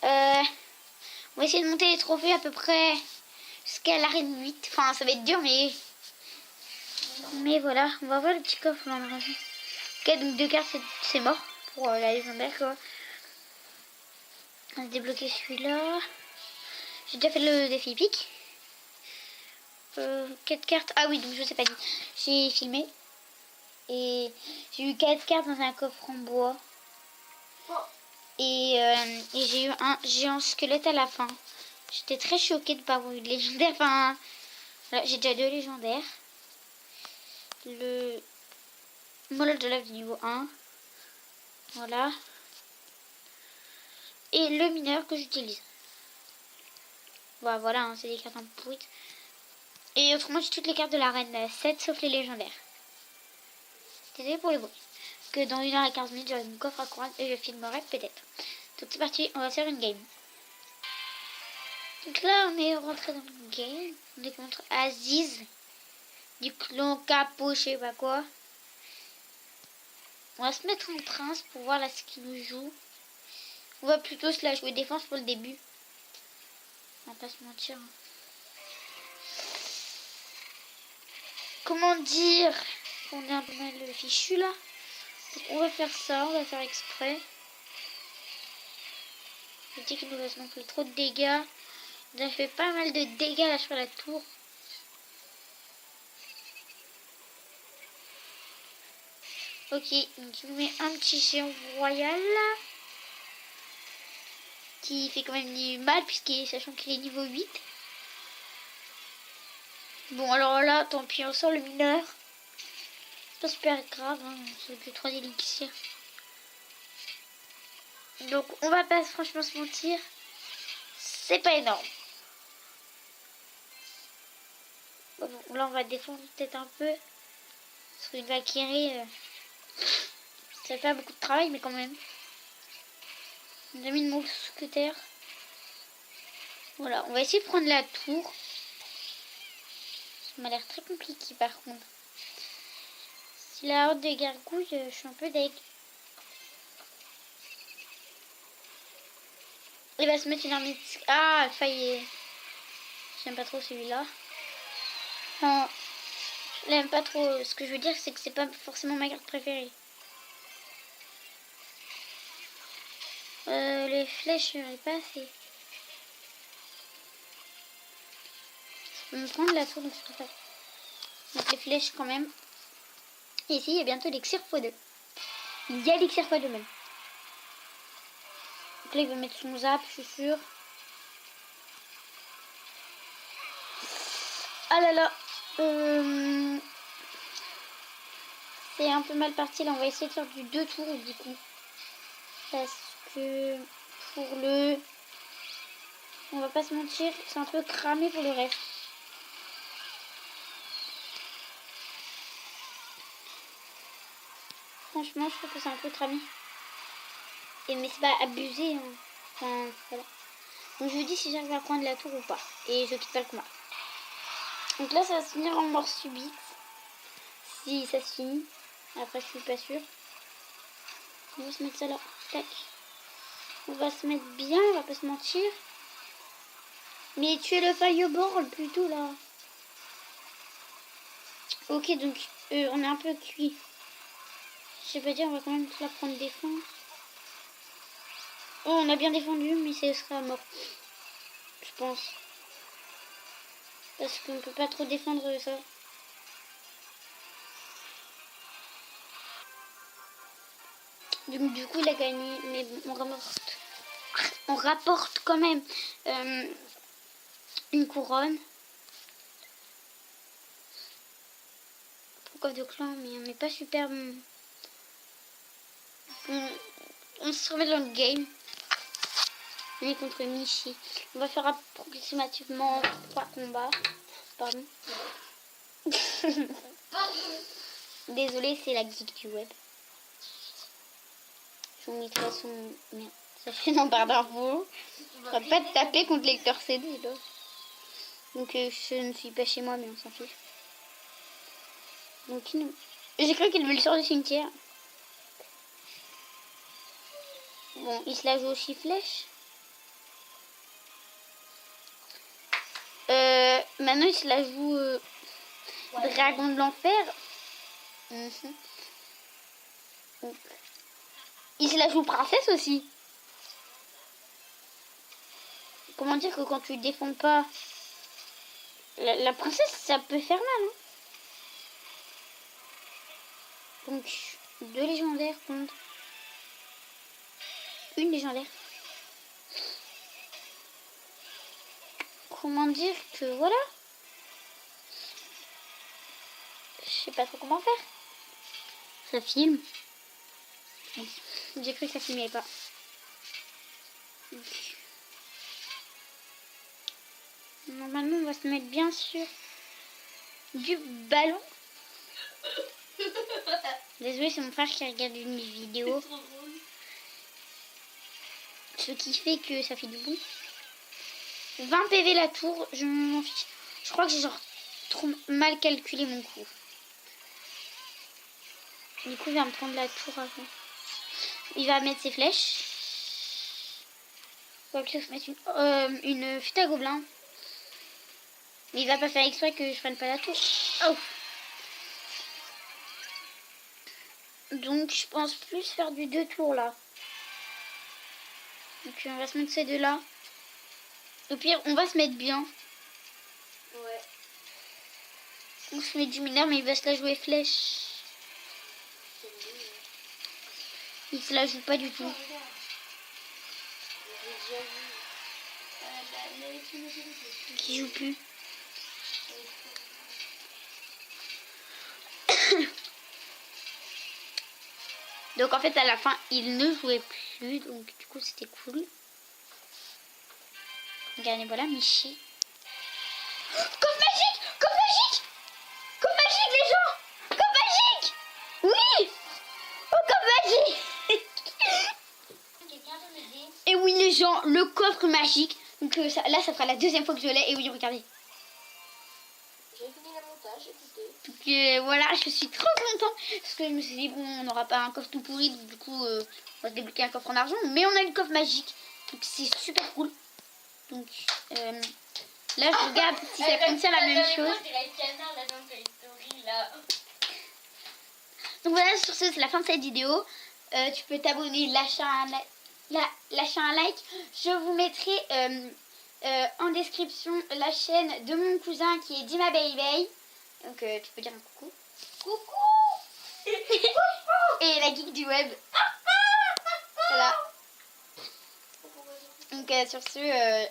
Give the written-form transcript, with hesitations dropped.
On va essayer de monter les trophées à peu près jusqu'à l'arène 8. Enfin, ça va être dur, mais voilà. On va voir le petit coffre là. Ok, donc 2 cartes, c'est mort pour la légendaire, quoi. On va débloquer celui-là. J'ai déjà fait le défi épique. 4 cartes. Ah oui, donc je sais pas dit. J'ai filmé. Et j'ai eu 4 cartes dans un coffre en bois. Et j'ai eu un géant squelette à la fin. J'étais très choquée de ne pas avoir eu de légendaire. Enfin, voilà, j'ai déjà 2 légendaires. Le mollet de lave du niveau 1. Voilà. Et le mineur que j'utilise. Voilà, hein, c'est des cartes un peu pourrites. Et autrement, j'ai toutes les cartes de la reine 7 sauf les légendaires. Désolé pour le bruit. Que dans 1 heure et 15 minutes, j'aurai mon coffre à couronne et je filmerai peut-être. Donc c'est parti, on va faire une game. Donc là, on est rentré dans le game. On est contre Aziz du clan Capot, je sais pas quoi. On va se mettre en prince pour voir là ce qu'il nous joue. On va plutôt se la jouer défense pour le début. On va pas se mentir. Comment dire? On est un peu mal fichu là. Donc on va faire ça, on va faire exprès. Je dis qu'il nous reste non plus trop de dégâts. On a fait pas mal de dégâts là sur la tour. Ok, donc il nous met un petit géant royal là, qui fait quand même du mal sachant qu'il est niveau 8. Bon alors là, tant pis, on sort le mineur. C'est pas super grave, hein, c'est que 3 élixirs. Donc on va pas franchement se mentir, c'est pas énorme. Bon, là on va défendre peut-être un peu. Sur une Valkyrie, ça fait pas beaucoup de travail mais quand même. On a mis une mousquetaire. Voilà, on va essayer de prendre la tour. Ça m'a l'air très compliqué par contre. Si la horde de gargouilles, je suis un peu deg. Il va se mettre une armée de... Ah, failli. J'aime pas trop celui-là. Enfin, je l'aime pas trop. Ce que je veux dire, c'est que c'est pas forcément ma carte préférée. Les flèches, j'aurais pas assez. Je peux me prendre la tour, donc je préfère mettre les flèches quand même. Et ici, il y a bientôt l'élixir x2. Il y a l'élixir x2 même. Donc là, il va mettre son zap, je suis sûre. Ah là là. C'est un peu mal parti. Là, on va essayer de faire du 2 tours du coup. Parce que pour le... On va pas se mentir, c'est un peu cramé pour le reste. Franchement, je trouve que c'est un peu cramé. Mais c'est pas abusé. Hein. Enfin, voilà. Donc je vous dis si j'arrive à prendre la tour ou pas. Et je quitte pas le combat. Donc là, ça va se finir en mort subite. Si ça se finit. Après, je suis pas sûre. On va se mettre ça là. Tac. On va se mettre bien, on va pas se mentir. Mais tuer le fireball plutôt là. Ok, donc on est un peu cuit. Je sais pas dire, on va quand même la prendre défense. Oh, on a bien défendu, mais ce sera mort. Je pense. Parce qu'on peut pas trop défendre ça. Donc du coup, il a gagné. Mais on rapporte quand même une couronne. Pourquoi de clan, mais on n'est pas super bon. On se remet dans le game. On est contre Michi. On va faire approximativement 3 combats. Pardon. Désolée, c'est la geek du web. Je vous mettrai son... Merde, ça fait non barre d'infos. On va pas te taper contre lecteur CD là. Donc je ne suis pas chez moi, mais on s'en fiche. Donc j'ai cru qu'il me le sort du cimetière. Bon, il se la joue aussi flèche. Maintenant, il se la joue Dragon de l'Enfer. Donc, il se la joue princesse aussi. Comment dire que quand tu défends pas la princesse, ça peut faire mal. Hein. Donc, 2 légendaires contre une légendaire. Comment dire que voilà. Je sais pas trop comment faire. Ça filme. J'ai cru que ça filmait pas. Normalement, on va se mettre bien sûr du ballon. Désolée, c'est mon frère qui regarde une vidéo. Ce qui fait que ça fait du bruit. 20 PV la tour, je m'en fiche. Je crois que j'ai genre trop mal calculé mon coup. Du coup, il va me prendre la tour avant. Il va mettre ses flèches. Il va se mettre une fuite à gobelin. Mais il va pas faire exprès que je prenne pas la tour. Oh. Donc, je pense plus faire du 2 tours là. Donc, on va se mettre ces deux là. Au pire, on va se mettre bien. Ouais. On se met du mineur, mais il va se la jouer flèche. Il se la joue pas du tout. Qui joue plus. Donc en fait à la fin il ne jouait plus, donc du coup c'était cool. Regardez, voilà Michi. Coffre magique! Coffre magique! Coffre magique les gens! Coffre magique! Oui! Oh, coffre magique! Et oui les gens, le coffre magique. Donc là ça fera la deuxième fois que je l'ai. Et oui, regardez. J'ai fini le montage, écoutez. Donc voilà, je suis trop contente. Parce que je me suis dit, bon, on n'aura pas un coffre tout pourri. Donc du coup, on va se débloquer un coffre en argent. Mais on a une coffre magique. Donc c'est super cool. Donc là, je regarde si ça contient la même chose. Donc voilà, sur ce, c'est la fin de cette vidéo. Tu peux t'abonner, lâcher un like. Je vous mettrai en description la chaîne de mon cousin qui est Dima Baby. Donc tu peux dire un coucou. Coucou. Et la geek du web. Voilà. Donc sur ce,